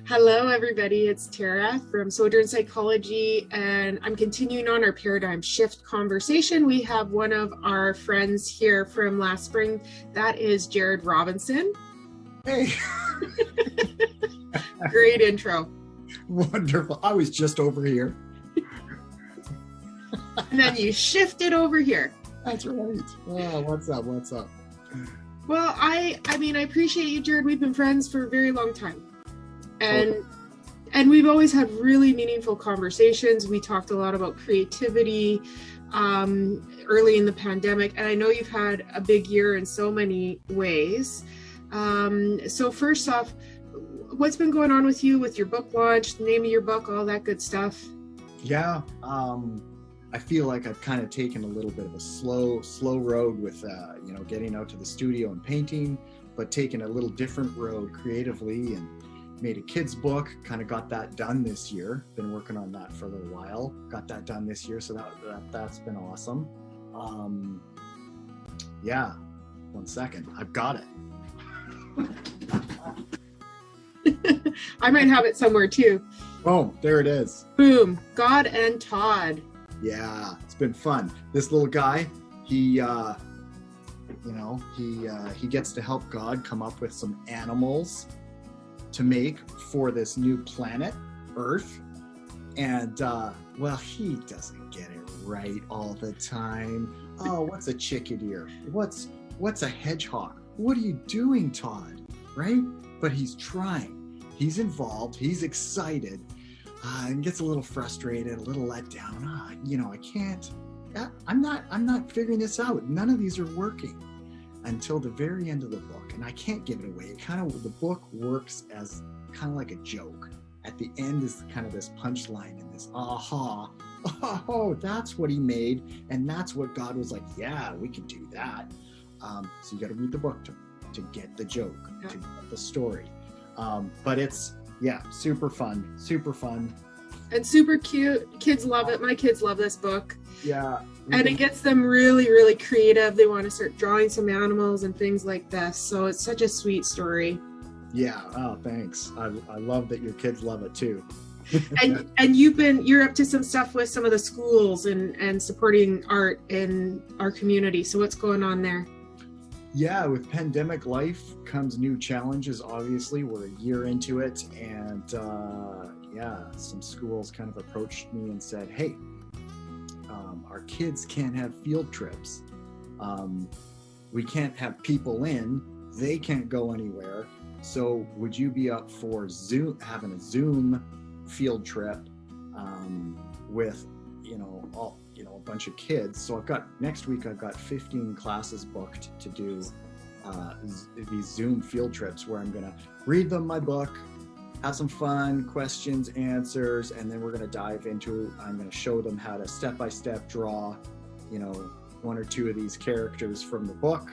Hello, everybody. It's Tara from Sojourn Psychology, and I'm continuing on our paradigm shift conversation. We have one of our friends here from last spring. That is Jared Robinson. Hey, Great intro. wonderful. I was just over here. And then you shifted over here. That's right. Oh, what's up? What's up? Well, I appreciate you, Jared. We've been friends for a very long time. And we've always had really meaningful conversations. We talked a lot about creativity early in the pandemic, and I know you've had a big year in so many ways. So first off, what's been going on with you with your book launch, the name of your book, all that good stuff? Yeah, I feel like I've kind of taken a little bit of a slow road with, getting out to the studio and painting, but taking a little different road creatively and made a kid's book, kind of got that done this year. Been working on that for a little while. Got that done this year, so that's been awesome. Yeah, 1 second. I've got it. I might have it somewhere too. Oh, there it is. Boom. God and Todd. Yeah, it's been fun. This little guy, he gets to help God come up with some animals to make for this new planet, Earth. And, he doesn't get it right all the time. Oh, what's a chickadeer? What's a hedgehog? What are you doing, Todd? Right? But he's trying. He's involved. He's excited. And gets a little frustrated, a little let down. I can't. I'm not figuring this out. None of these are working until the very end of the book, and I can't give it away. The book works as kind of like a joke. At the end is kind of this punchline and this aha. Oh, that's what he made, and that's what God was like. Yeah, we can do that. So you got to read the book to get the joke, to get the story. But it's super fun, and super cute. Kids love it. My kids love this book. Yeah. And it gets them really, really creative. They want to start drawing some animals and things like this. So it's such a sweet story. Yeah. Oh, thanks. I love that your kids love it too. and you're up to some stuff with some of the schools and supporting art in our community. So what's going on there? Yeah, with pandemic life comes new challenges. Obviously, we're a year into it, and some schools kind of approached me and said, "Hey, our kids can't have field trips. We can't have people in. They can't go anywhere. So, would you be up for having a Zoom field trip with, a bunch of kids?" So next week I've got 15 classes booked to do these Zoom field trips where I'm going to read them my book, have some fun, questions, answers, and then we're going to dive into, I'm going to show them how to step-by-step draw, one or two of these characters from the book.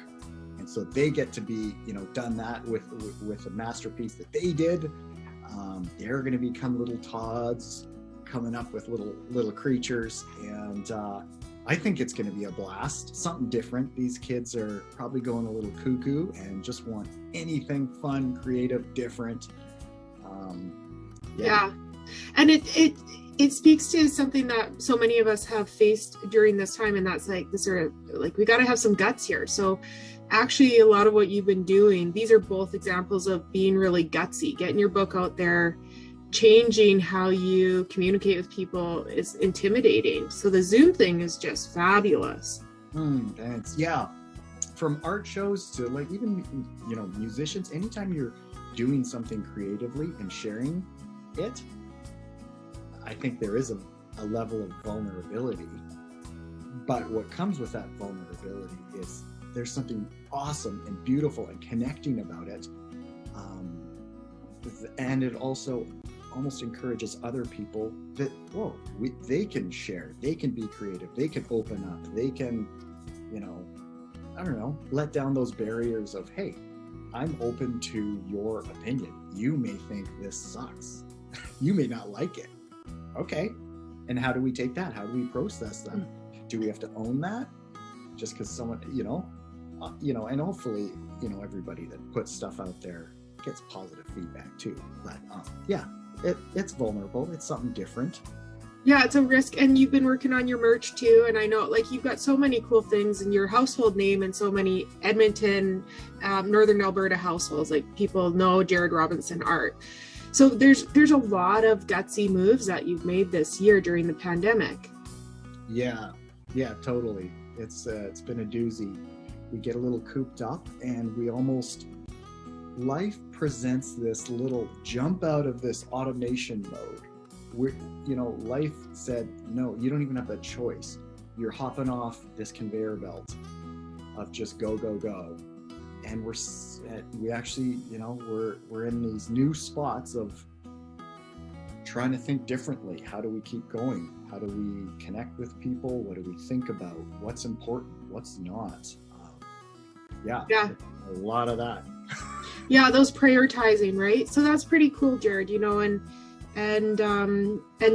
And so they get to be, done that with a masterpiece that they did. They're going to become little Todds, coming up with little creatures, and I think it's going to be a blast, something different. These kids are probably going a little cuckoo and just want anything fun, creative, different. And it speaks to something that so many of us have faced during this time, and that's like this sort of like we got to have some guts here. So actually a lot of what you've been doing, these are both examples of being really gutsy, getting your book out there. Changing how you communicate with people is intimidating. So the Zoom thing is just fabulous. Thanks. Yeah. From art shows to even, musicians, anytime you're doing something creatively and sharing it, I think there is a level of vulnerability. But what comes with that vulnerability is there's something awesome and beautiful and connecting about it. And it also almost encourages other people that, they can share, they can be creative, they can open up, they can, let down those barriers of, hey, I'm open to your opinion. You may think this sucks. You may not like it. Okay. And how do we take that? How do we process that? Do we have to own that? Just because someone, and hopefully, everybody that puts stuff out there gets positive feedback too. But yeah, it's vulnerable. It's something different. Yeah, it's a risk. And you've been working on your merch too. And I know like you've got so many cool things in your household name and so many Edmonton, Northern Alberta households. Like people know Jared Robinson art. So there's a lot of gutsy moves that you've made this year during the pandemic. Yeah, totally. It's been a doozy. We get a little cooped up and life presents this little jump out of this automation mode. Life said, no, you don't even have that choice. You're hopping off this conveyor belt of just go, go, go. And we actually, we're in these new spots of trying to think differently. How do we keep going? How do we connect with people? What do we think about? What's important? What's not? Yeah. A lot of that. Yeah, those prioritizing, right? So that's pretty cool, Jared, and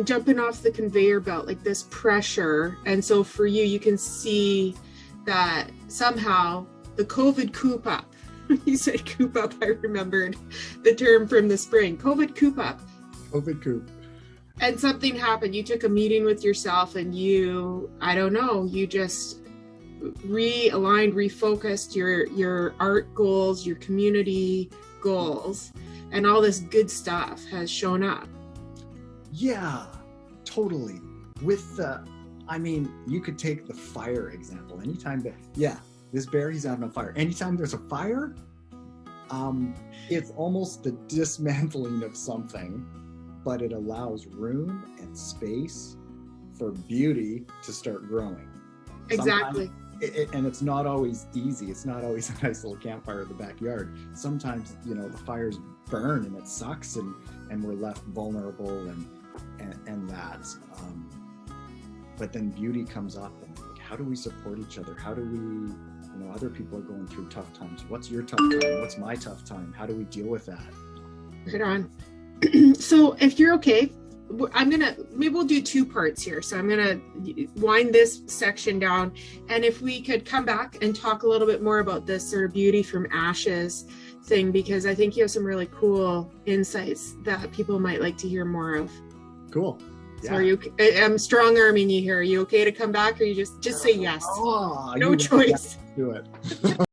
jumping off the conveyor belt, like this pressure. And so for you can see that somehow the COVID coop up, you said coop up, I remembered the term from the spring, COVID coop up. COVID coop. And something happened. You took a meeting with yourself and you just realigned, refocused your art goals, your community goals, and all this good stuff has shown up. Yeah, totally. You could take the fire example. This bear, he's having a fire. Anytime there's a fire, it's almost the dismantling of something, but it allows room and space for beauty to start growing. Exactly. And it's not always easy. It's not always a nice little campfire in the backyard. Sometimes, the fires burn and it sucks and we're left vulnerable and that. But then beauty comes up and like, how do we support each other? How do we, other people are going through tough times. What's your tough time? What's my tough time? How do we deal with that? Right on. So if you're okay, maybe we'll do two parts here. So I'm gonna wind this section down, and if we could come back and talk a little bit more about this sort of beauty from ashes thing, because I think you have some really cool insights that people might like to hear more of. Cool. So are you? I'm strong arming you here. Are you okay to come back, or you just say yes? Oh, no choice. Do it.